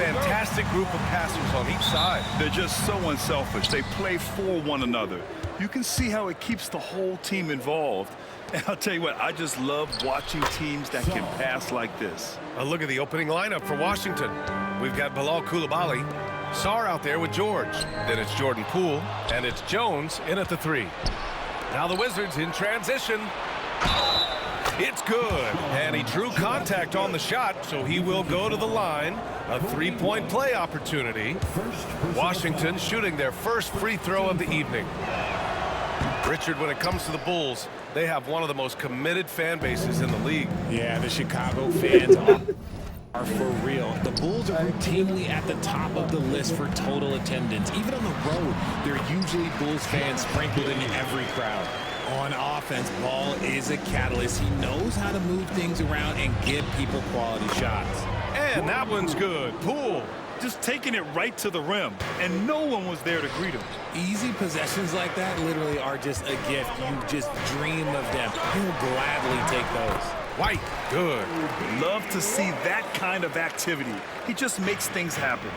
fantastic group of passers on each side. They're just so unselfish. They play for one another. You can see how it keeps the whole team involved. And I'll tell you what, I just love watching teams that can pass like this. A look at the opening lineup for Washington. We've got Bilal Coulibaly, Sarr out there with George. Then it's Jordan Poole, and it's Jones in at the 3. Now the Wizards in transition. It's good, and he drew contact on the shot, so he will go to the line. A 3-point play opportunity. Washington shooting their first free throw of the evening. Richard, when it comes to the Bulls, they have one of the most committed fan bases in the league. Yeah, the Chicago fans are for real. The Bulls are routinely at the top of the list for total attendance. Even on the road, there are usually Bulls fans sprinkled in every crowd. On offense, Ball is a catalyst. He knows how to move things around and give people quality shots. And that one's good. Poole. Just taking it right to the rim, and no one was there to greet him. Easy possessions like that literally are just a gift. You just dream of them. He'll gladly take those. White, good. Love to see that kind of activity. He just makes things happen.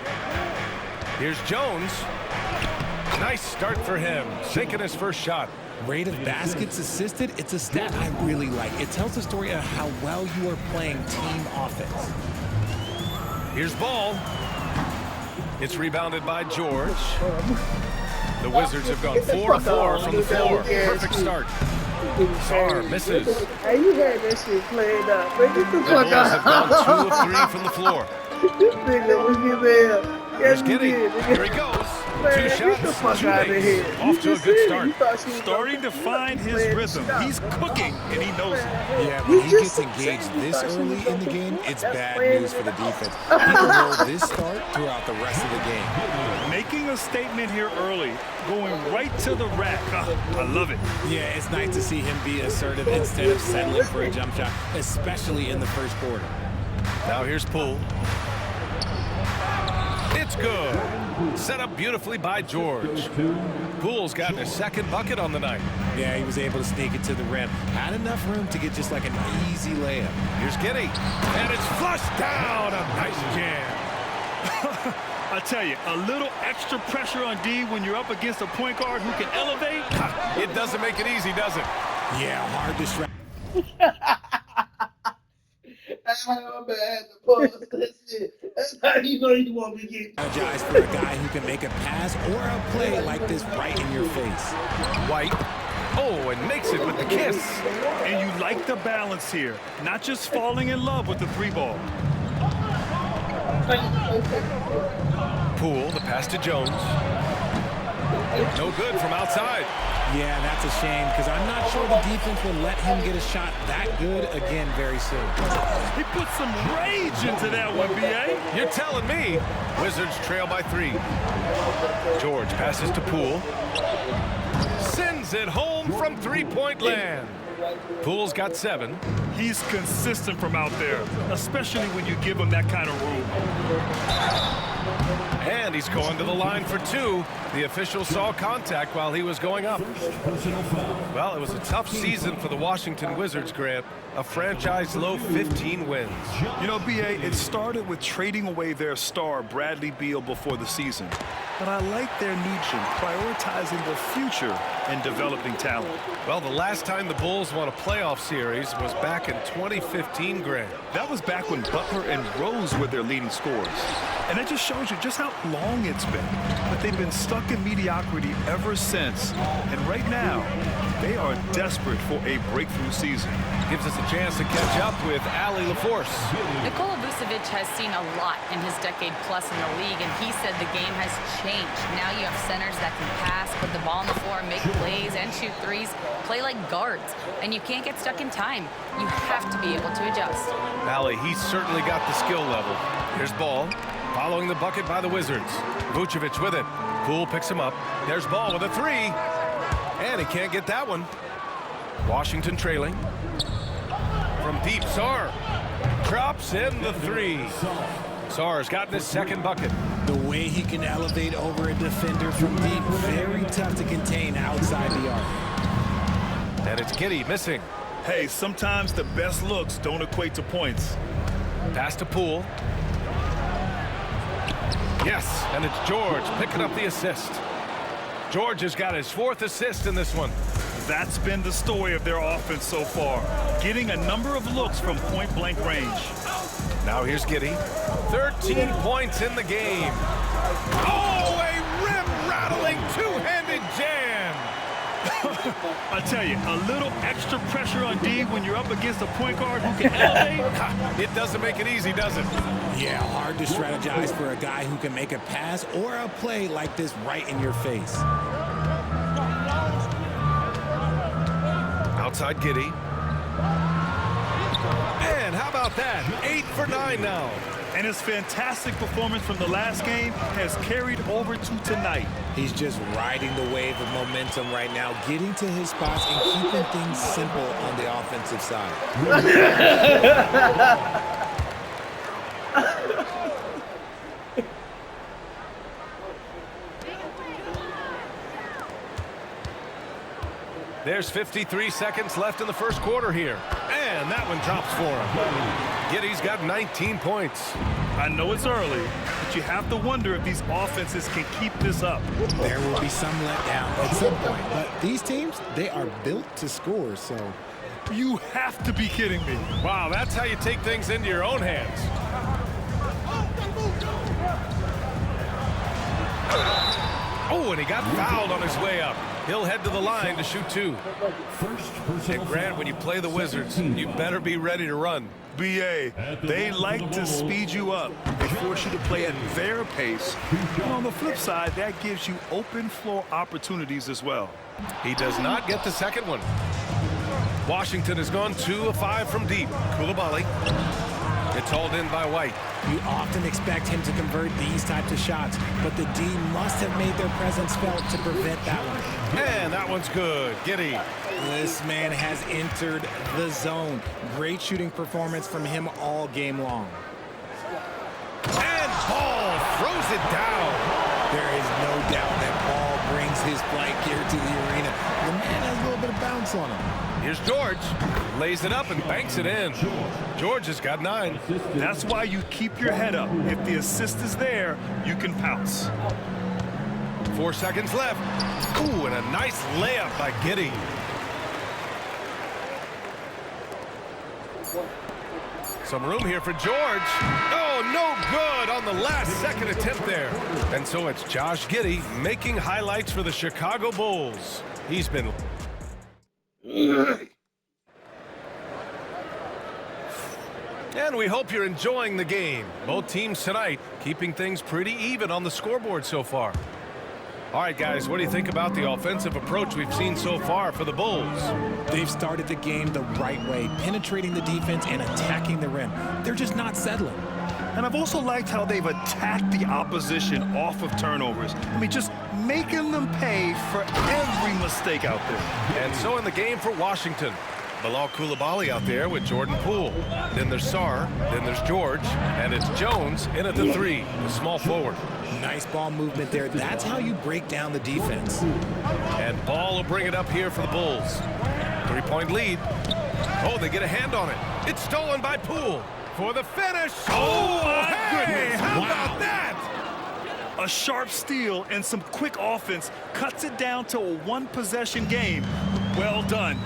Here's Jones. Nice start for him, sinking his first shot. Rate of baskets assisted, it's a stat I really like. It tells the story of how well you are playing team offense. Here's Ball. It's rebounded by George. The Wizards have gone 4 of 4 from the floor. Perfect start. Sarr misses. Hey, you had that shit played up. Man, get the The fuck Bulls have out. gone 2 of 3 from the floor. This nigga was getting there. Here's Yes, he Giddey. did. Here he goes. Man, 2 get shots, the fuck 2 out of makes. here. Off to a good start. Starting to find his rhythm. He's cooking, and he knows it. Yeah, when he gets engaged this early in the game, it's bad news for the defense. He can hold this start throughout the rest of the game. Making a statement here early, going right to the rack. I love it. Yeah, it's nice to see him be assertive instead of settling for a jump shot, especially in the first quarter. Now here's Poole. It's good. Set up beautifully by George. Poole's gotten his second bucket on the night. Yeah, he was able to sneak it to the rim. Had enough room to get just like an easy layup. Here's Giddey. And it's flushed down. A nice jam. I tell you, a little extra pressure on D when you're up against a point guard who can elevate. It doesn't make it easy, does it? Yeah, hard to strike. I'm bad to pause that shit. That's how you know you want me to get. Apologize for a guy who can make a pass or a play like this right in your face. White. Oh, and makes it with the kiss. And you like the balance here, not just falling in love with the 3-ball. Poole, the pass to Jones. No good from outside. Yeah, that's a shame because I'm not sure the defense will let him get a shot that good again very soon. He put some rage into that one, B.A. You're telling me. Wizards trail by 3. George passes to Poole. Sends it home from 3-point land. Poole's got 7. He's consistent from out there, especially when you give him that kind of room. And he's going to the line for 2. The official saw contact while he was going up. Well, it was a tough season for the Washington Wizards, Grant. A franchise-low 15 wins. You know, B.A., it started with trading away their star, Bradley Beal, before the season. But I like their niche in prioritizing the future and developing talent. Well, the last time the Bulls won a playoff series was back in 2015, Grant. That was back when Butler and Rose were their leading scorers. And that just shows you just how long it's been. But they've been stuck in mediocrity ever since. And right now, they are desperate for a breakthrough season. Gives us a chance to catch up with Allie LaForce. Nikola Vucevic has seen a lot in his decade plus in the league, and he said the game has changed. Now you have centers that can pass, put the ball on the floor, make plays, and shoot threes, play like guards, and you can't get stuck in time. You have to be able to adjust. Allie, he's certainly got the skill level. Here's Ball, following the bucket by the Wizards. Vucevic with it. Poole picks him up. There's Ball with a 3. And he can't get that one. Washington trailing. From deep, Sarr drops in the 3. Sarr's gotten his second bucket. The way he can elevate over a defender from deep, very tough to contain outside the arc. And it's Giddey missing. Hey, sometimes the best looks don't equate to points. Pass to Poole. Yes, and it's George picking up the assist. George has got his 4th assist in this one. That's been the story of their offense so far, getting a number of looks from point-blank range. Now here's Giddey. 13 points in the game. Oh, a rim-rattling two-handed jam. I tell you, a little extra pressure on D when you're up against a point guard who can elevate. It doesn't make it easy, does it? Yeah, hard to strategize for a guy who can make a pass or a play like this right in your face. Outside Giddey. And how about that? 8 for 9 now. And his fantastic performance from the last game has carried over to tonight. He's just riding the wave of momentum right now, getting to his spots and keeping things simple on the offensive side. There's 53 seconds left in the first quarter here. And that one drops for him. Giddey's got 19 points. I know it's early, but you have to wonder if these offenses can keep this up. There will be some letdown at some point, but these teams, they are built to score, so. You have to be kidding me. Wow, that's how you take things into your own hands. Oh, and he got fouled on his way up. He'll head to the line to shoot 2. And Grant, when you play the Wizards, you better be ready to run. BA, they like to speed you up. They force you to play at their pace. And on the flip side, that gives you open floor opportunities as well. He does not get the second one. Washington has gone 2 of 5 from deep. Coulibaly. It's hauled in by White. You often expect him to convert these types of shots, but the D must have made their presence felt to prevent that one. And that one's good. Giddey. This man has entered the zone. Great shooting performance from him all game long. And Ball throws it down. There is no doubt that Ball brings his flight gear to the arena. The man has a little bit of bounce on him. Here's George. Lays it up and banks it in. George has got 9. That's why you keep your head up. If the assist is there, you can pounce. 4 seconds left. Ooh, and a nice layup by Giddey. Some room here for George. Oh, no good on the last second attempt there. And so it's Josh Giddey making highlights for the Chicago Bulls. He's been... And we hope you're enjoying the game. Both teams tonight keeping things pretty even on the scoreboard so far. All right, guys, what do you think about the offensive approach we've seen so far for the Bulls? They've started the game the right way, penetrating the defense and attacking the rim. They're just not settling. And I've also liked how they've attacked the opposition off of turnovers. I mean, just making them pay for every mistake out there. And so in the game for Washington, Bilal Coulibaly out there with Jordan Poole. Then there's Sarr, then there's George, and it's Jones in at the 3, the small forward. Nice ball movement there. That's how you break down the defense. And Ball will bring it up here for the Bulls. 3-point lead. Oh, they get a hand on it. It's stolen by Poole for the finish. Oh, my goodness. How about that? A sharp steal and some quick offense cuts it down to a one-possession game. Well done.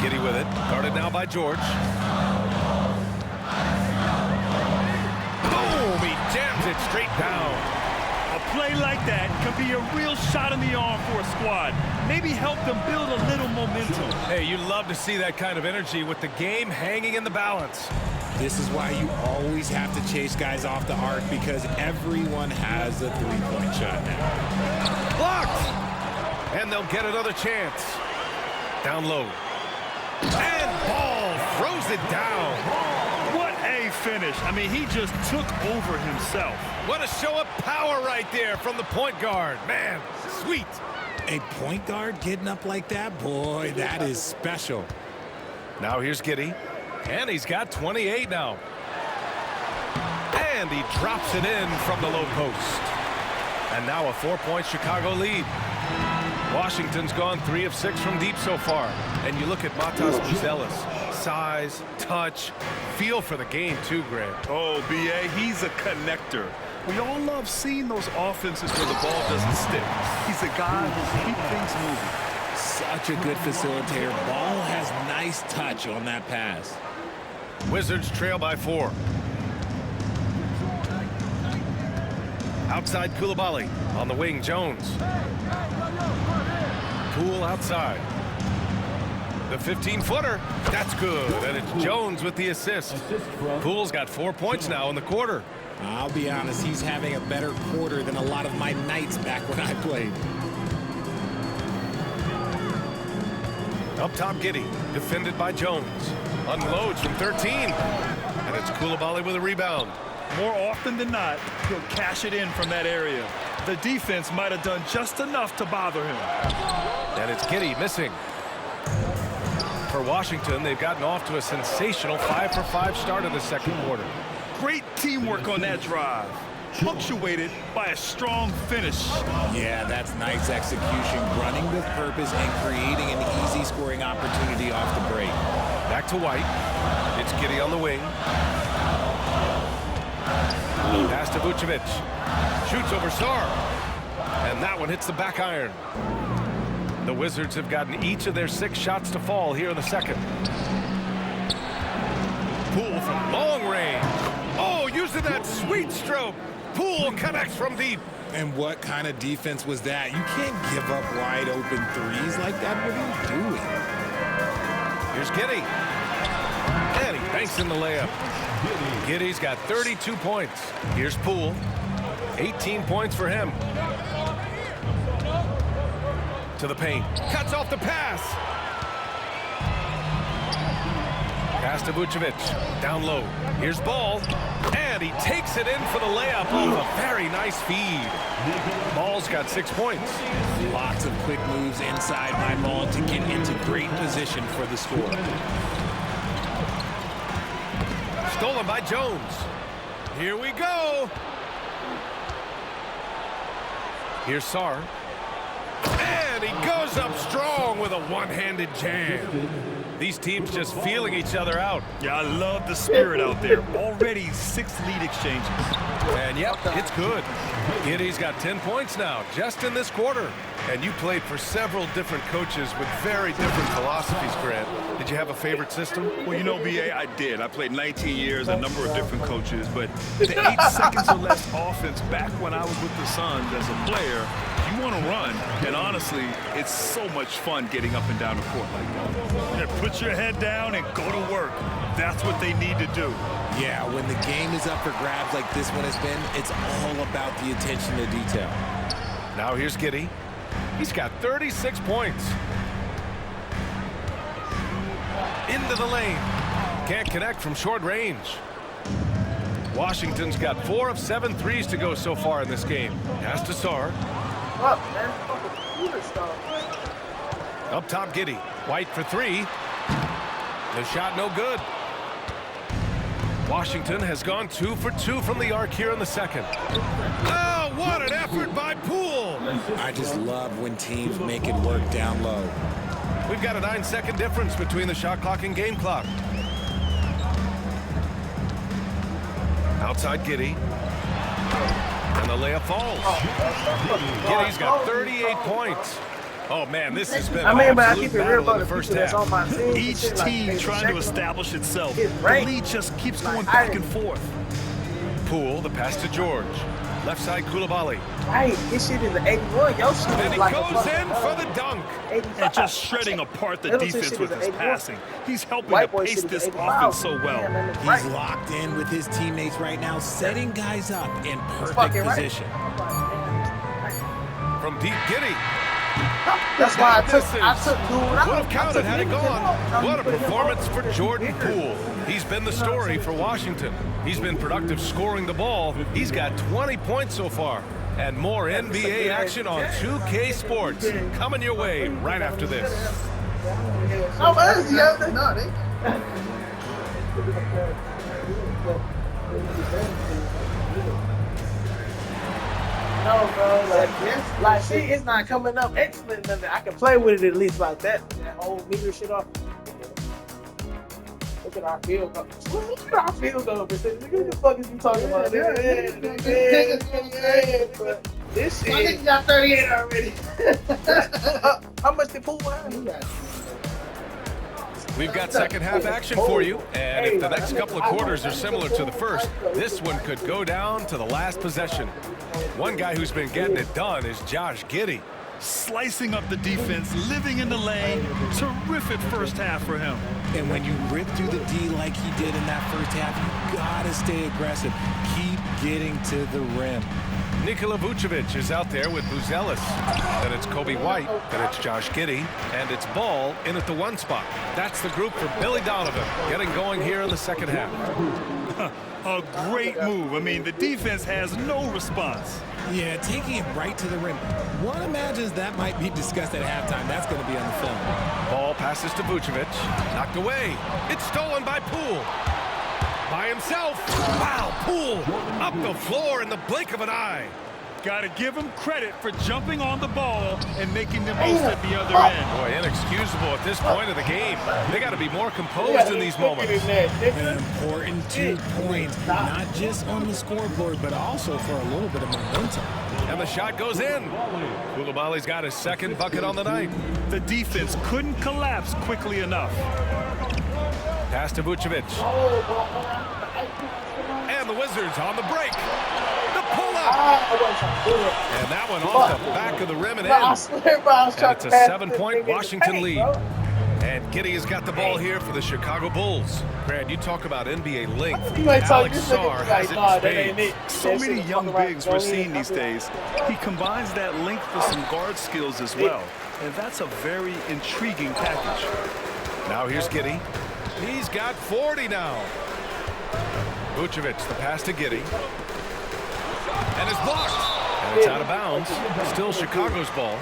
Giddey with it. Guarded now by George. Boom! He jams it straight down. A play like that can be a real shot in the arm for a squad. Maybe help them build a little momentum. Hey, you love to see that kind of energy with the game hanging in the balance. This is why you always have to chase guys off the arc, because everyone has a three-point shot now. Blocked! And they'll get another chance. Down low. And Ball throws it down. What a finish. I mean, he just took over himself. What a show of power right there from the point guard. Man, sweet. A point guard getting up like that? Boy, that is special. Now here's Giddey. And he's got 28 now. And he drops it in from the low post. And now a 4-point Chicago lead. Washington's gone 3 of 6 from deep so far. And you look at Matas Buzelis. Size, touch, feel for the game too, Grant. Oh, B.A., he's a connector. We all love seeing those offenses where the ball doesn't stick. He's a guy who keeps things moving. Such a good facilitator. Ball has nice touch on that pass. Wizards trail by 4. Outside Koulibaly. On the wing, Jones. Poole outside. The 15-footer. That's good. And it's Jones with the assist. Poole's got 4 points now in the quarter. I'll be honest, he's having a better quarter than a lot of my nights back when I played. Up top, Giddey. Defended by Jones. Unloads from 13. And it's Koulibaly with a rebound. More often than not, he'll cash it in from that area. The defense might have done just enough to bother him. And it's Giddey missing. For Washington, they've gotten off to a sensational 5-for-5 start in the second quarter. Great teamwork on that drive, punctuated by a strong finish. Yeah, that's nice execution, running with purpose and creating an easy scoring opportunity off the break. Back to White. It's Giddey on the wing. Pass to Vucevic. Shoots over Sarr. And that one hits the back iron. The Wizards have gotten each of their 6 shots to fall here in the second. Poole from long range. Oh, using that sweet stroke. Poole connects from deep. And what kind of defense was that? You can't give up wide open threes like that. What are you doing? Here's Giddey. And he banks in the layup. Giddey's got 32 points. Here's Poole. 18 points for him. To the paint. Cuts off the pass. Pass to Vucevic. Down low. Here's Ball. And he takes it in for the layup off a very nice feed. Ball's got 6 points. Lots of quick moves inside my ball to get into great position for the score. Stolen by Jones. Here we go. Here's Sarr. And he goes up strong with a one-handed jam. These teams just feeling each other out. Yeah, I love the spirit out there. Already 6 lead exchanges. And yep, it's good. Giddey's got 10 points now, just in this quarter. And you played for several different coaches with very different philosophies, Grant. Did you have a favorite system? Well, you know, B.A., I did. I played 19 years, a number of different coaches, but the 8 seconds or less offense back when I was with the Suns as a player, you want to run, and honestly, it's so much fun getting up and down the court like that. Yeah, put your head down and go to work. That's what they need to do. Yeah, when the game is up for grabs like this one has been, it's all about the attention to detail. Now here's Giddey. He's got 36 points. Into the lane. Can't connect from short range. Washington's got 4 of 7 threes to go so far in this game. Pass to Sarr. Up top, Giddey. White for 3. The shot no good. Washington has gone 2 for 2 from the arc here in the second. Oh, what an effort by Poole. I just love when teams make it work down low. We've got a 9-second difference between the shot clock and game clock. Outside Giddey. And the layup falls. Giddey's got 38 points. Oh, man, this has been an absolute battle in the first half. Each team trying to establish itself. The lead just keeps going back and forth. Poole, the pass to George. Left side, Koulibaly. Right, this shit is an 81. Your shit And is he like goes in for the dunk. 85. And just shredding apart the Middleton defense shit with is his 81. passing. He's helping White to boy pace shit is this 85. offense so well. Man, He's right. locked in with his teammates right now, setting guys up in perfect fucking right. position. From deep, Giddey. That's why I took dude out. Would have counted had it gone. What a Put him performance on. for Jordan Poole. He's been the story for Washington. He's been productive scoring the ball. He's got 20 points so far. And more NBA action on 2K Sports coming your way right after this. How much is the other? No, they. No, bro. Like, see, it's not coming up excellent. Nothing. I can play with it at least like that. That whole meter shit off. look at our field goal. Look at our field goal percentage. What the fuck is you talking about? This shit. My nigga got 38 already. How much did Poole have? We've got second half action for you, and if the next couple of quarters are similar to the first, this one could go down to the last possession. One guy who's been getting it done is Josh Giddey. Slicing up the defense, living in the lane. Terrific first half for him. And when you rip through the D like he did in that first half, you gotta stay aggressive. Keep getting to the rim. Nikola Vucevic is out there with Buzelis. Then it's Kobe White. Then it's Josh Giddey. And it's Ball in at the 1 spot. That's the group for Billy Donovan getting going here in the second half. A great move. I mean, the defense has no response. Yeah, taking it right to the rim. One imagines that might be discussed at halftime. That's going to be on the film. Ball passes to Vucevic. Knocked away. It's stolen by Poole. By himself. Wow, Poole up the floor in the blink of an eye. Got to give him credit for jumping on the ball and making the most at the other end. Boy, inexcusable at this point of the game. They got to be more composed in these moments. An important 2 points, not just on the scoreboard, but also for a little bit of momentum. And the shot goes in. Koulibaly's got his second bucket on the night. The defense couldn't collapse quickly enough. Pass to Vucevic. And the Wizards on the break. The pull-up. And that one off the back of the rim and in. I swear, bro, I was trying It's to a pass 7-point this Washington nigga. lead. Bro. And Giddey has got the ball here for the Chicago Bulls. Brad, you talk about NBA length. You ain't talking Alex this Sarr nigga has like, it nah, in that ain't spades. it. So That many shit young fucking right. bigs Go we're in. seeing these days. He combines that length with some guard skills as well. And that's a very intriguing package. Now here's Giddey. He's got 40 now. Vucevic, the pass to Giddey. And it's blocked. And it's out of bounds. Still Chicago's ball.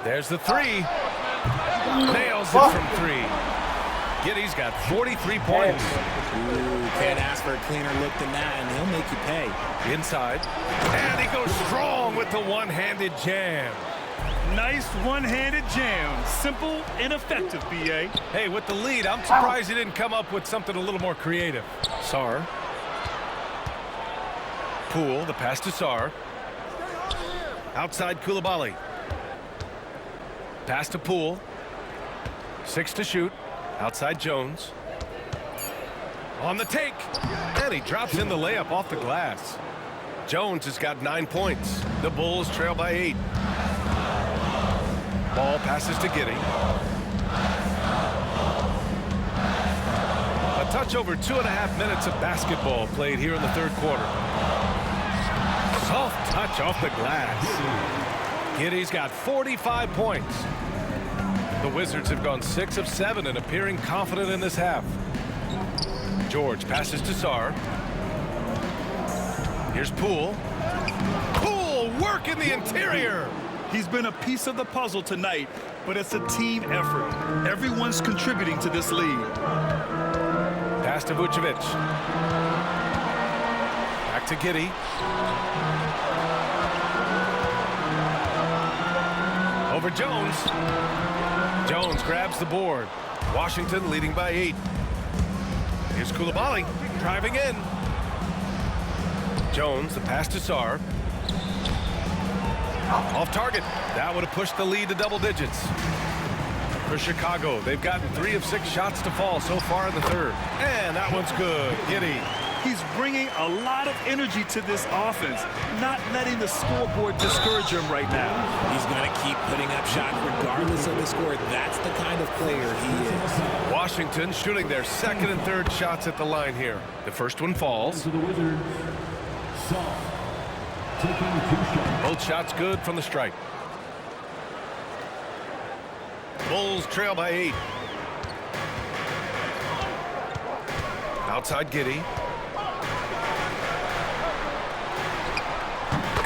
There's the three. Nails it from 3. Giddey's got 43 points. Ooh, can't ask for a cleaner look than that, and he'll make you pay. Inside. And he goes strong with the one-handed jam. Nice one-handed jam. Simple and effective, B.A. Hey, with the lead, I'm surprised he didn't come up with something a little more creative. Sarr. Poole, the pass to Sarr. Outside Koulibaly. Pass to Poole. 6 to shoot. Outside Jones. On the take. And he drops in the layup off the glass. Jones has got 9 points. The Bulls trail by 8. Ball passes to Giddey. A touch over 2.5 minutes of basketball played here in the third quarter. Soft touch off the glass. Giddey's got 45 points. The Wizards have gone 6 of 7 and appearing confident in this half. George passes to Sarr. Here's Poole. Poole work in the interior. He's been a piece of the puzzle tonight, but it's a team effort. Everyone's contributing to this lead. Pass to Vucevic. Back to Giddey. Over Jones. Jones grabs the board. Washington leading by 8. Here's Koulibaly driving in. Jones, the pass to Sarr. Off target. That would have pushed the lead to double digits. For Chicago, they've gotten 3 of 6 shots to fall so far in the third. And that one's good. Giddey. He's bringing a lot of energy to this offense, not letting the scoreboard discourage him right now. He's going to keep putting up shots regardless of the score. That's the kind of player he is. Washington shooting their second and third shots at the line here. The first one falls. Both shots good from the stripe. Bulls trail by 8. Outside Giddey.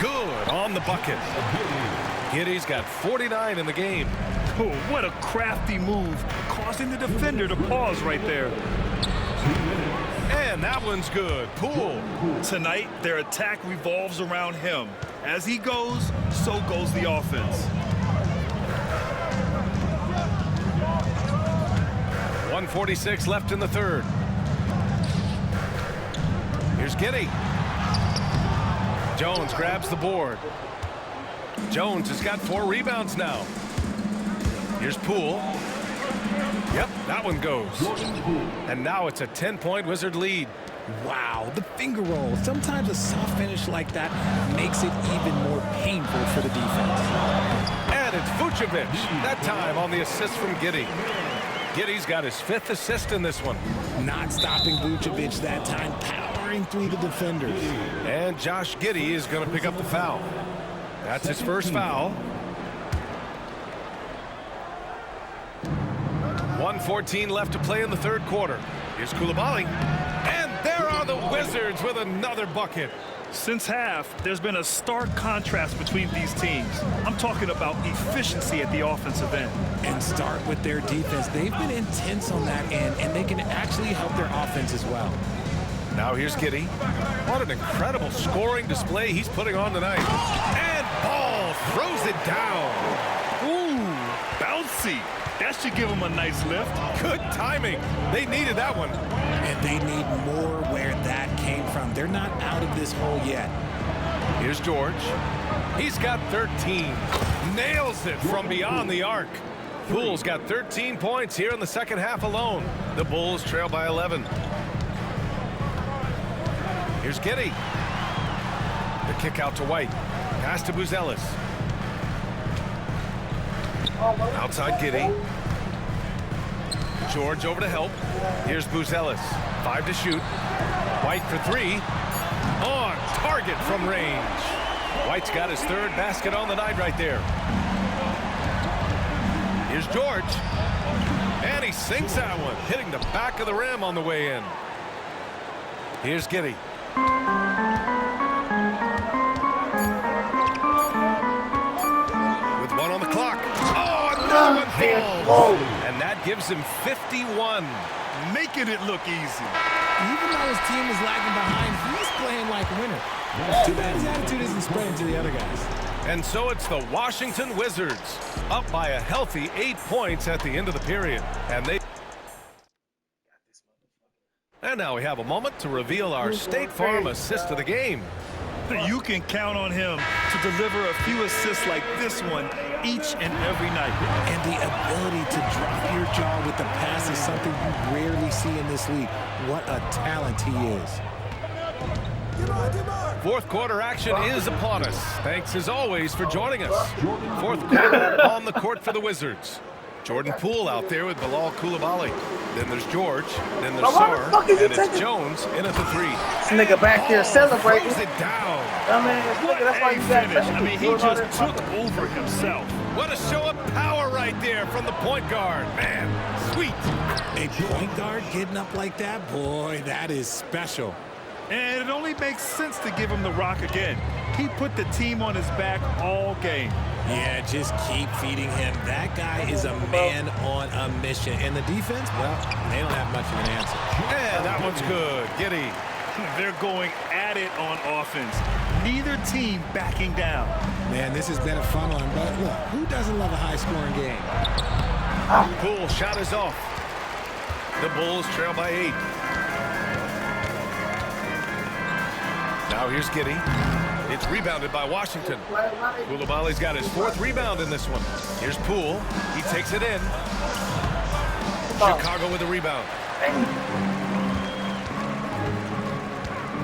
Good on the bucket. Giddey's got 49 in the game. Oh, what a crafty move, causing the defender to pause right there. And that one's good. Poole. Tonight, their attack revolves around him. As he goes, so goes the offense. 1:46 left in the third. Here's Giddey. Jones grabs the board. Jones has got 4 rebounds now. Here's Poole. Yep, that one goes. And now it's a 10-point Wizard lead. Wow, the finger roll. Sometimes a soft finish like that makes it even more painful for the defense. And it's Vucevic, that time on the assist from Giddey. Giddey's got his 5th assist in this one. Not stopping Vucevic that time, powering through the defenders. And Josh Giddey is going to pick up the foul. That's his first foul. 1:14 left to play in the third quarter. Here's Coulibaly. And there are the Wizards with another bucket. Since half, there's been a stark contrast between these teams. I'm talking about efficiency at the offensive end. And start with their defense. They've been intense on that end, and they can actually help their offense as well. Now here's Giddey. What an incredible scoring display he's putting on tonight. And Ball throws it down. Ooh, bouncy. That should give him a nice lift. Good timing. They needed that one. And they need more where that came from. They're not out of this hole yet. Here's George. He's got 13. Nails it from beyond the arc. Poole's got 13 points here in the second half alone. The Bulls trail by 11. Here's Giddey. The kick out to White. Pass to Buzelis. Outside Giddey. George over to help. Here's Buzelis. 5 to shoot. White for 3. On target from range. White's got his 3rd basket on the night right there. Here's George. And he sinks that one, hitting the back of the rim on the way in. Here's Giddey. With 1 on the clock. Oh, another one falls. And that gives him 51. Making it look easy. Even though his team is lagging behind, he's playing like a winner. Too bad his attitude isn't spreading to the other guys. And so it's the Washington Wizards, up by a healthy 8 points at the end of the period. And now we have a moment to reveal our State Farm assist of the game. You can count on him to deliver a few assists like this one each and every night. And the ability to drop your jaw with the pass is something you rarely see in this league. What a talent he is. Fourth quarter action is upon us. Thanks as always for joining us. Fourth quarter on the court for the Wizards. Jordan Poole out there with Bilal Coulibaly. Then there's George. Then there's Sarr. And it's Jones in at the 3. This nigga back here celebrating. Throws it down. That's why you got finish. I mean, he just took over himself. What a show of power right there from the point guard. Man, sweet. A point guard getting up like that? Boy, that is special. And it only makes sense to give him the rock again. He put the team on his back all game. Yeah, just keep feeding him. That guy is a man on a mission. And the defense, well, they don't have much of an answer. And that one's good. Giddey. They're going at it on offense. Neither team backing down. Man, this has been a fun one. But look, who doesn't love a high-scoring game? Poole shot is off. The Bulls trail by 8. Now here's Giddey. It's rebounded by Washington. Coulibaly's got his 4th rebound in this one. Here's Poole. He takes it in. Chicago with a rebound.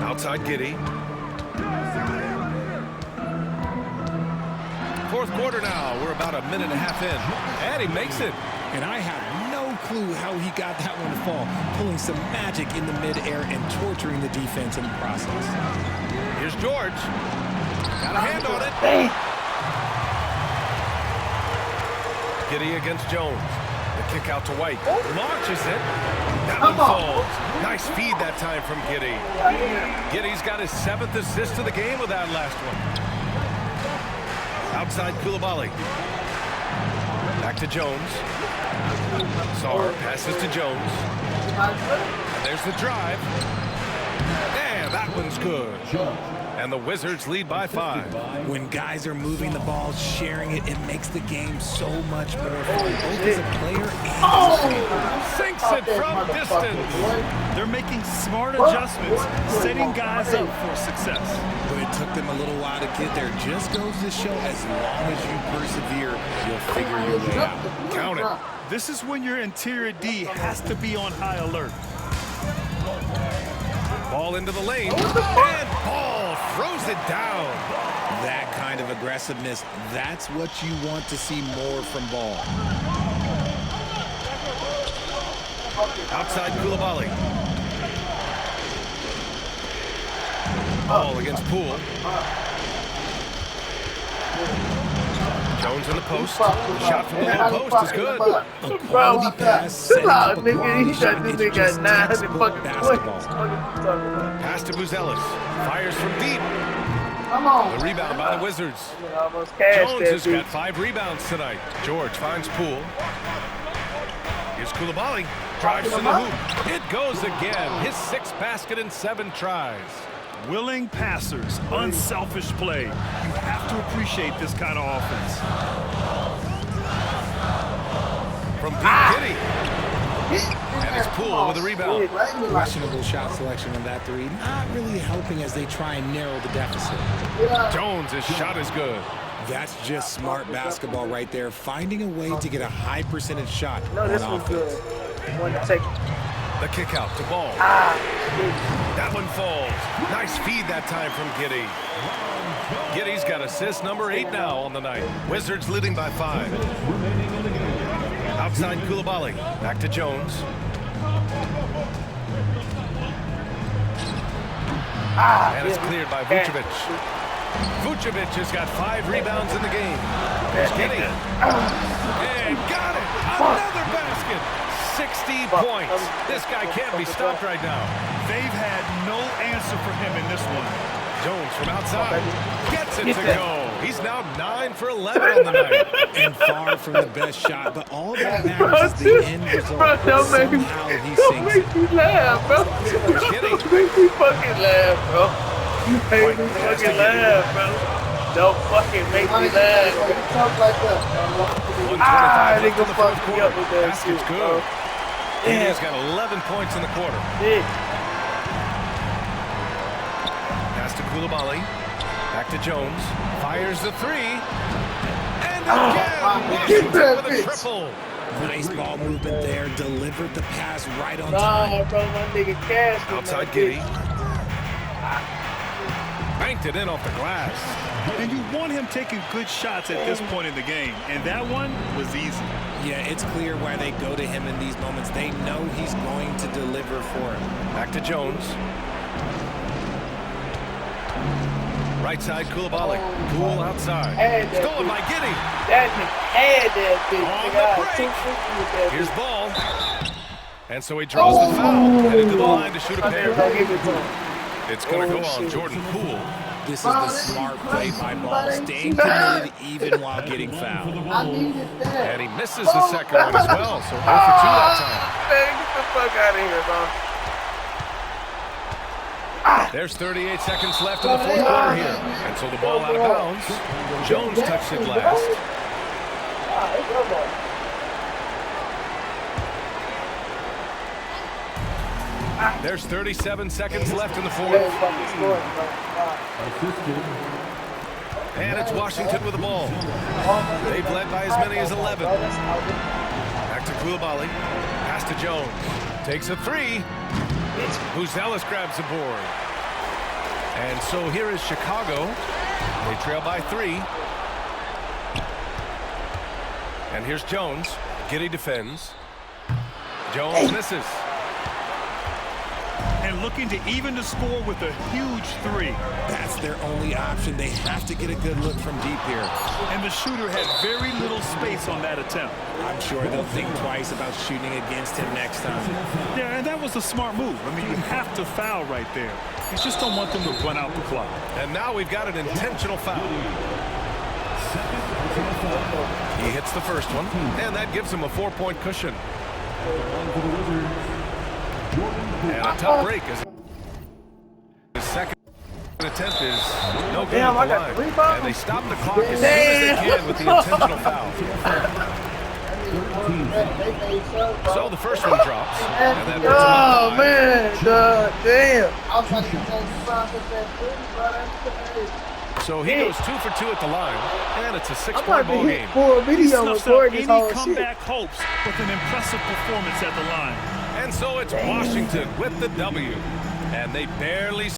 Outside Giddey. Fourth quarter now. We're about a minute and a half in. And he makes it. And I have no clue how he got that one to fall. Pulling some magic in the midair and torturing the defense in the process. Here's George. Got a hand on it. Giddey against Jones. The kick out to White. Launches it. That one falls. Nice feed that time from Giddey. Giddey's got his 7th assist of the game with that last one. Outside Coulibaly. Back to Jones. Sarr passes to Jones. And there's the drive. And that one's good. And the Wizards lead by 5. When guys are moving the ball, sharing it, it makes the game so much more fun, both as a player and as a fan. Sinks it from distance. They're making smart adjustments, setting guys up for success. But it took them a little while to get there. Just goes to show, as long as you persevere, you'll figure your way out. Count it. This is when your interior D has to be on high alert. Ball into the lane. And Ball throws it down. That kind of aggressiveness, that's what you want to see more from Ball. Outside Koulibaly. Ball against Poole. Jones in the post. The shot from the low post is good. A quality pass, setting up a quality He shot. shot this It's nigga just 900 textbook fucking basketball. points. Pass to Buzelis. Fires from deep. Come on. The rebound by the Wizards. Almost cashed Jones that has got bitch. 5 rebounds tonight. George finds Poole. Here's Koulibaly. Drives to the hoop. It goes again. His 6th basket in 7 tries. Willing passers, unselfish play. You have to appreciate this kind of offense. From Pete Giddy. And it's Poole with a rebound. Questionable shot selection on that three. Not really helping as they try and narrow the deficit. Jones' shot is good. That's just smart basketball right there. Finding a way to get a high percentage shot No, this on was offense. good. One to take. The kick out to Ball. That one falls. Nice feed that time from Giddy. Giddy's got assist number 8 now on the night. Wizards leading by 5. Outside Koulibaly. Back to Jones. And it's cleared by Vucevic. Vucevic has got 5 rebounds in the game. There's Giddy. And got it. Another basket. 60 points. This guy can't be stopped right now. They've had no answer for him in this one. Jones from outside gets it to go. He's now 9 for 11 on the night. And far from the best shot, but all that matters is the end result. Bro, don't make me, Somehow he don't sinks make it. me laugh, bro. Giddy. Don't make me fucking laugh, bro. You make me fucking laugh, bro. Don't fucking make me laugh. Talk like that. 125 they left in gonna the fuck fourth me quarter. up with that Basket's shit, good. bro. Giddy's got 11 points in the quarter. Yeah. Pass to Koulibaly. Back to Jones. Fires the 3. And again, Washington that with a bitch. triple. Nice ball movement there. Delivered the pass right on Nah, time. bro, my nigga Cash. was Outside like Giddy. this. Banked it in off the glass. And you want him taking good shots at this point in the game. And that one was easy. Yeah, it's clear why they go to him in these moments. They know he's going to deliver for him. Back to Jones. Right side, Koulibaly. Poole outside. Had that Stolen bitch. by Giddy. That nigga had that bitch. On Nigga, the I break. was 250 with that Here's bitch. Ball. And so he draws the foul. Headed to the line to shoot a I pair. never gonna give it to him. It's going to go Oh, on shit. Jordan Poole. This is the smart play by Ball, staying committed even while getting fouled. I needed that. And he misses the second one as well. So 0 for 2 that Man, get the fuck out of here, bro. time. There's 38 seconds left in the fourth quarter here. And so the ball out of bounds. Jones touched it last. Ah, it's your ball. There's 37 seconds left in the fourth. Very fucking scoring, bro. And it's Washington with the ball. They've led by as many as 11. Bro, that's how good. Back to Koulibaly. Pass to Jones. Takes a 3. Buzelis grabs the board. And so here is Chicago. They trail by 3. And here's Jones. Giddy defends. Jones misses. And looking to even the score with a huge 3. That's their only option. They have to get a good look from deep here. And the shooter had very little space on that attempt. I'm sure they'll think twice about shooting against him next time. Yeah, and that was a smart move. I mean, you have to foul right there. You just don't want them to run out the clock. And now we've got an intentional foul. He hits the first one, and that gives him a 4-point cushion. And a tough break is his second. attempt is no good Damn, at I the got line. 3 balls. And they stop the clock as soon as they can with the intentional foul. So the first one drops. And that puts them Oh up 5. man, damn. I was trying to get that with that three, bro. That's crazy. So he goes 2 for 2 at the line, and it's a I'm 6-point about to ball hit game. for a He video snuffs out recording any this whole shit. comeback hopes with an impressive performance at the line. And so it's Washington with the W. And they barely